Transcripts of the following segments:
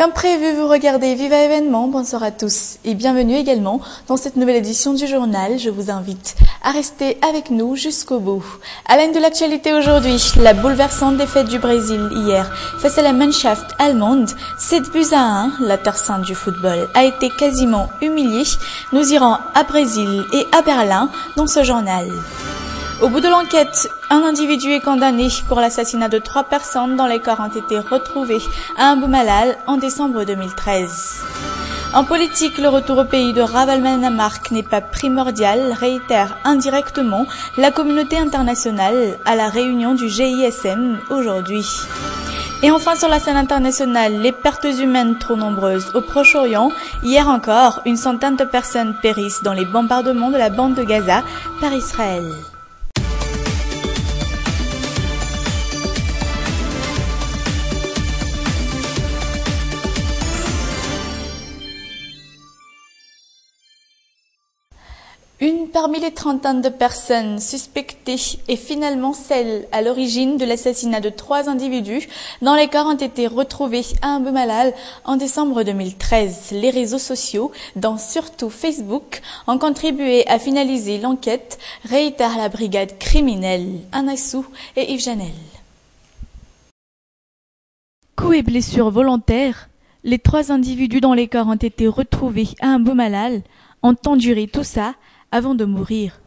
Comme prévu, vous regardez Viva Événement. Bonsoir à tous et bienvenue également dans cette nouvelle édition du journal. Je vous invite à rester avec nous jusqu'au bout. À la une de l'actualité aujourd'hui, la bouleversante défaite du Brésil hier face à la Mannschaft allemande, 7-1. La terre sainte du football a été quasiment humiliée. Nous irons à Brésil et à Berlin dans ce journal. Au bout de l'enquête, un individu est condamné pour l'assassinat de 3 personnes dont les corps ont été retrouvés à Imbomalal en décembre 2013. En politique, le retour au pays de Ravalomanana n'est pas primordial, réitère indirectement la communauté internationale à la réunion du GISM aujourd'hui. Et enfin, sur la scène internationale, les pertes humaines trop nombreuses au Proche-Orient. Hier encore, une centaine de personnes périssent dans les bombardements de la bande de Gaza par Israël. Une parmi les trentaines de personnes suspectées est finalement celle à l'origine de l'assassinat de 3 individus dont les corps ont été retrouvés à Imbomalal en décembre 2013. Les réseaux sociaux, dont surtout Facebook, ont contribué à finaliser l'enquête, réitère la brigade criminelle. Anassou et Yves Janel. Coups et blessures volontaires, les 3 individus dont les corps ont été retrouvés à Imbomalal ont enduré tout ça avant de mourir.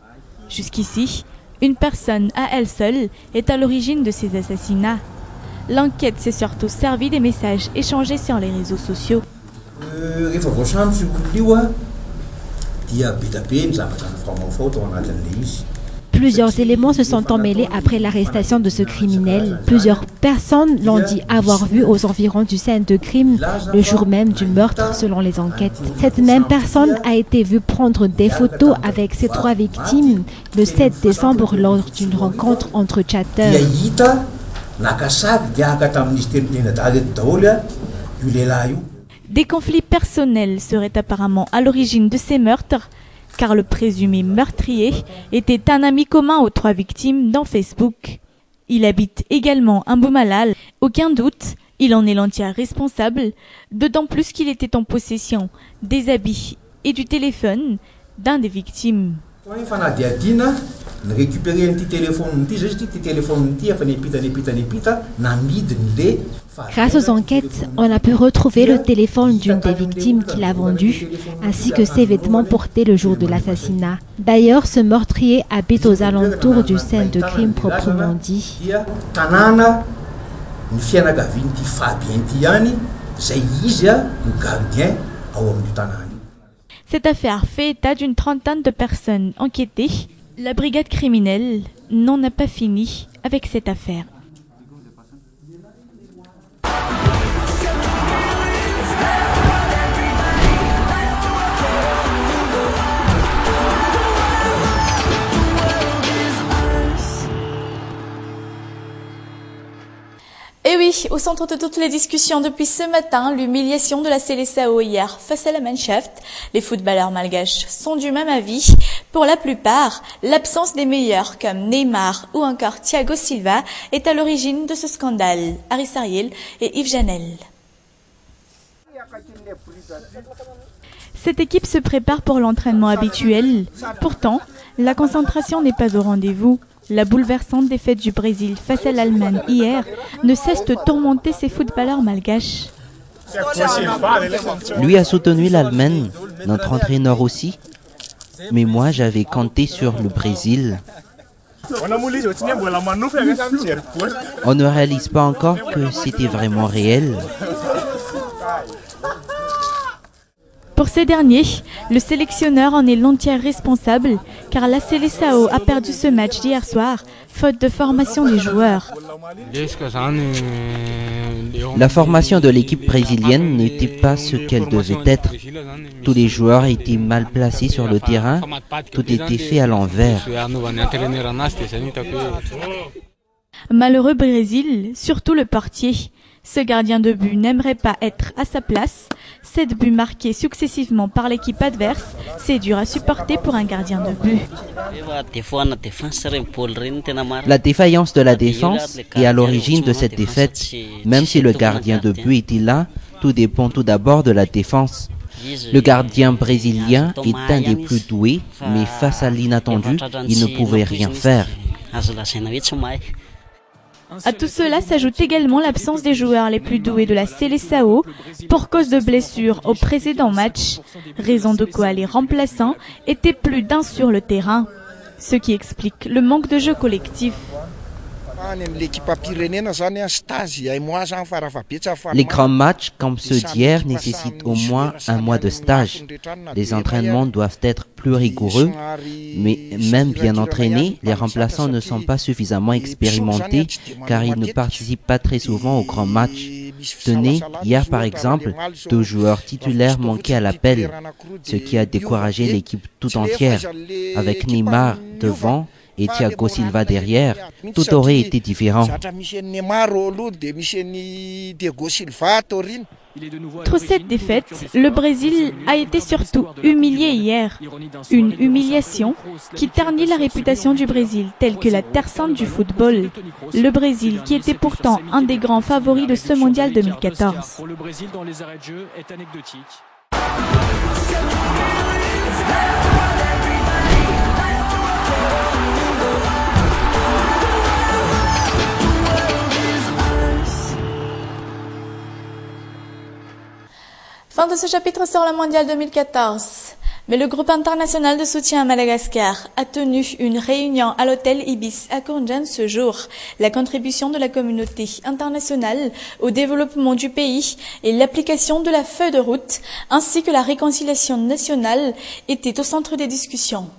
Jusqu'ici, une personne à elle seule est à l'origine de ces assassinats. L'enquête s'est surtout servie des messages échangés sur les réseaux sociaux. Plusieurs éléments se sont emmêlés après l'arrestation de ce criminel. Plusieurs personnes l'ont dit avoir vu aux environs du scène de crime le jour même du meurtre selon les enquêtes. Cette même personne a été vue prendre des photos avec ses 3 victimes le 7 décembre lors d'une rencontre entre chatteurs. Des conflits personnels seraient apparemment à l'origine de ces meurtres, car le présumé meurtrier était un ami commun aux 3 victimes dans Facebook. Il habite également Imbomalal. Aucun doute, il en est l'entier responsable, d'autant plus qu'il était en possession des habits et du téléphone d'un des victimes. Grâce aux enquêtes, on a pu retrouver le téléphone d'une des victimes qui l'a vendu, ainsi que ses vêtements portés le jour de l'assassinat. D'ailleurs, ce meurtrier habite aux alentours du scène de crime proprement dit. Cette affaire fait état d'une trentaine de personnes enquêtées. La brigade criminelle n'en a pas fini avec cette affaire. Et oui, au centre de toutes les discussions depuis ce matin, l'humiliation de la Seleção hier face à la Mannschaft. Les footballeurs malgaches sont du même avis. Pour la plupart, l'absence des meilleurs comme Neymar ou encore Thiago Silva est à l'origine de ce scandale. Aris Ariel et Yves Janel. Cette équipe se prépare pour l'entraînement habituel. Pourtant, la concentration n'est pas au rendez-vous. La bouleversante défaite du Brésil face à l'Allemagne hier ne cesse de tourmenter ses footballeurs malgaches. Lui a soutenu l'Allemagne, notre entraîneur aussi. Mais moi, j'avais compté sur le Brésil. On ne réalise pas encore que c'était vraiment réel. Pour ces derniers, le sélectionneur en est l'entier responsable, car la Seleção a perdu ce match d'hier soir, faute de formation des joueurs. La formation de l'équipe brésilienne n'était pas ce qu'elle devait être. Tous les joueurs étaient mal placés sur le terrain, tout était fait à l'envers. Malheureux Brésil, surtout le portier. Ce gardien de but n'aimerait pas être à sa place. 7 buts marqués successivement par l'équipe adverse, c'est dur à supporter pour un gardien de but. La défaillance de la défense est à l'origine de cette défaite. Même si le gardien de but était là, Tout dépend tout d'abord de la défense. Le gardien brésilien est un des plus doués, mais face à l'inattendu, il ne pouvait rien faire. À tout cela s'ajoute également l'absence des joueurs les plus doués de la Seleção pour cause de blessures au précédent match, raison de quoi les remplaçants étaient plus d'un sur le terrain, ce qui explique le manque de jeu collectif. Les grands matchs comme ceux d'hier nécessitent au moins un mois de stage. Les entraînements doivent être plus rigoureux, mais même bien entraînés, les remplaçants ne sont pas suffisamment expérimentés car ils ne participent pas très souvent aux grands matchs. Tenez, hier par exemple, 2 joueurs titulaires manquaient à l'appel, ce qui a découragé l'équipe tout entière. Avec Neymar devant et Thiago Silva derrière, tout aurait été différent. Outre cette défaite, le Brésil a été surtout humilié hier. Une humiliation qui ternit la réputation du Brésil, telle que la terre sainte du football. Le Brésil, qui était pourtant un des grands favoris de ce mondial 2014. Pour le Brésil dans les arrêts de jeu est anecdotique. Fin de ce chapitre sur le mondial 2014. Mais le groupe international de soutien à Madagascar a tenu une réunion à l'hôtel Ibis à Kourndjan ce jour. La contribution de la communauté internationale au développement du pays et l'application de la feuille de route ainsi que la réconciliation nationale étaient au centre des discussions.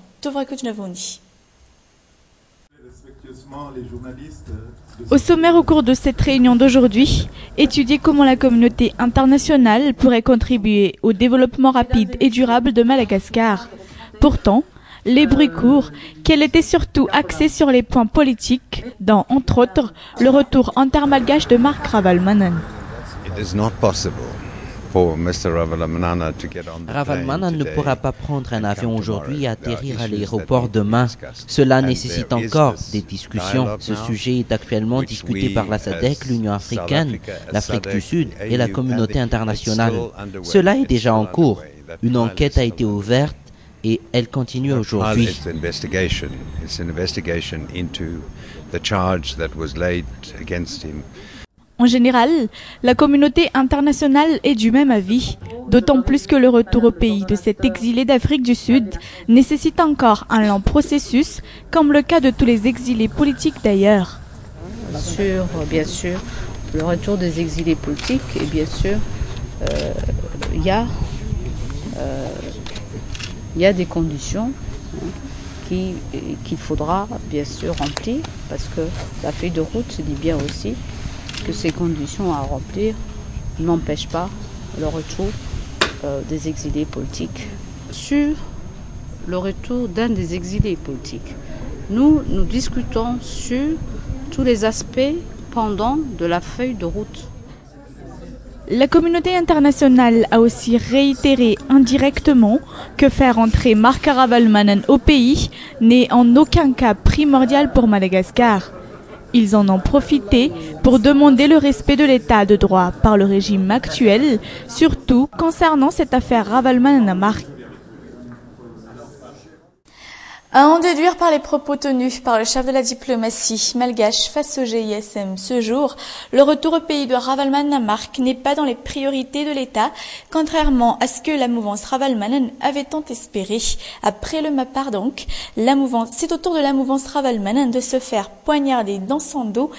Au sommaire au cours de cette réunion d'aujourd'hui, étudier comment la communauté internationale pourrait contribuer au développement rapide et durable de Madagascar. Pourtant, les bruits courent qu'elle était surtout axée sur les points politiques, dont, entre autres, le retour intermalgache de Marc Ravalomanana. Ravalomanana ne pourra pas prendre un avion aujourd'hui et atterrir à l'aéroport demain. Cela nécessite encore des discussions. Ce sujet est actuellement discuté par la SADC, l'Union africaine, l'Afrique du Sud et la communauté internationale. Cela est déjà en cours. Une enquête a été ouverte et elle continue aujourd'hui. En général, la communauté internationale est du même avis, d'autant plus que le retour au pays de cet exilé d'Afrique du Sud nécessite encore un lent processus, comme le cas de tous les exilés politiques d'ailleurs. Bien sûr, le retour des exilés politiques, et bien sûr, il y a des conditions qu'il faudra bien sûr remplir, parce que la feuille de route dit bien aussi que ces conditions à remplir n'empêchent pas le retour des exilés politiques. Sur le retour d'un des exilés politiques, nous discutons sur tous les aspects pendant de la feuille de route. La communauté internationale a aussi réitéré indirectement que faire entrer Marc Ravalomanana au pays n'est en aucun cas primordial pour Madagascar. Ils en ont profité pour demander le respect de l'état de droit par le régime actuel, surtout concernant cette affaire Ravalomanana-Marc. À en déduire par les propos tenus par le chef de la diplomatie malgache face au GISM ce jour, le retour au pays de Ravalomanana-Marc n'est pas dans les priorités de l'État, contrairement à ce que la mouvance Ravalomanana avait tant espéré. Après le MAPAR donc, c'est au tour de la mouvance Ravalomanana de se faire poignarder dans son dos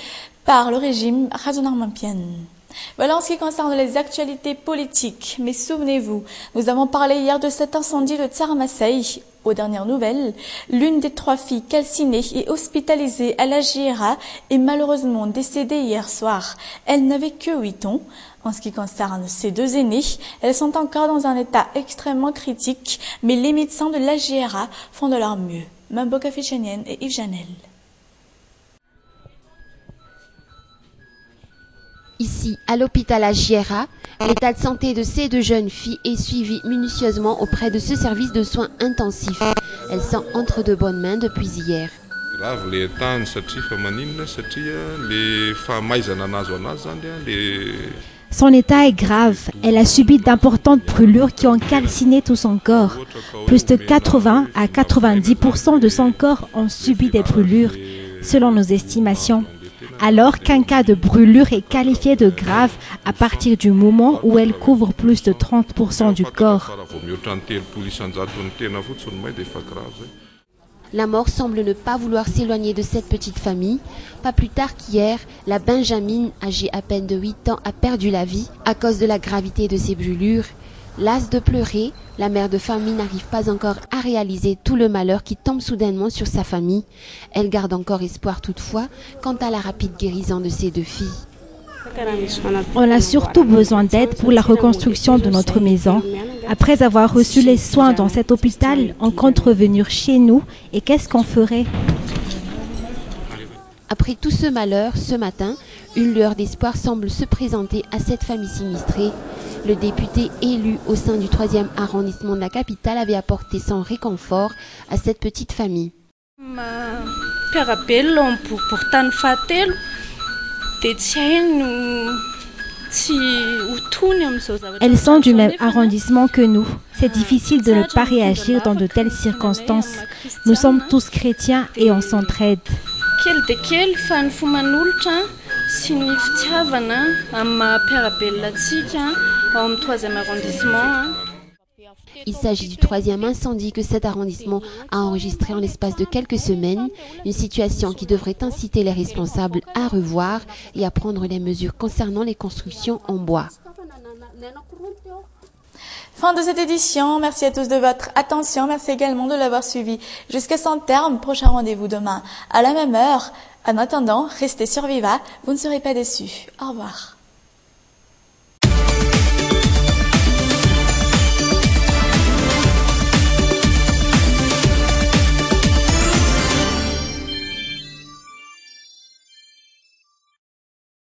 par le régime Razonarmampian. Voilà en ce qui concerne les actualités politiques. Mais souvenez-vous, nous avons parlé hier de cet incendie de Tsaramassai. Aux dernières nouvelles, l'une des 3 filles calcinées et hospitalisées à la JRA est malheureusement décédée hier soir. Elle n'avait que 8 ans. En ce qui concerne ces 2 aînées, elles sont encore dans un état extrêmement critique, mais les médecins de la JRA font de leur mieux. Mamboka Fichanienne et Yves Janel. Ici, à l'hôpital Agiera, l'état de santé de ces 2 jeunes filles est suivi minutieusement auprès de ce service de soins intensifs. Elles sont entre de bonnes mains depuis hier. Grave le tany satria fa maninona satria le fahamaizana nazo anazy zany le Son état est grave. Elle a subi d'importantes brûlures qui ont calciné tout son corps. Plus de 80 à 90% de son corps ont subi des brûlures, selon nos estimations. Alors qu'un cas de brûlure est qualifié de grave à partir du moment où elle couvre plus de 30% du corps. La mort semble ne pas vouloir s'éloigner de cette petite famille. Pas plus tard qu'hier, la Benjamine, âgée à peine de 8 ans, a perdu la vie à cause de la gravité de ses brûlures. Lasse de pleurer, la mère de famille n'arrive pas encore à réaliser tout le malheur qui tombe soudainement sur sa famille. Elle garde encore espoir toutefois quant à la rapide guérison de ses 2 filles. On a surtout besoin d'aide pour la reconstruction de notre maison. Après avoir reçu les soins dans cet hôpital, on compte revenir chez nous et qu'est-ce qu'on ferait? Après tout ce malheur, ce matin, une lueur d'espoir semble se présenter à cette famille sinistrée. Le député élu au sein du 3e arrondissement de la capitale avait apporté son réconfort à cette petite famille. Elles sont du même arrondissement que nous. C'est difficile de ne pas réagir dans de telles circonstances. Nous sommes tous chrétiens et on s'entraide. Il s'agit du 3e incendie que cet arrondissement a enregistré en l'espace de quelques semaines, une situation qui devrait inciter les responsables à revoir et à prendre les mesures concernant les constructions en bois. Fin de cette édition. Merci à tous de votre attention. Merci également de l'avoir suivi jusqu'à son terme. Prochain rendez-vous demain à la même heure. En attendant, restez sur Viva. Vous ne serez pas déçus. Au revoir.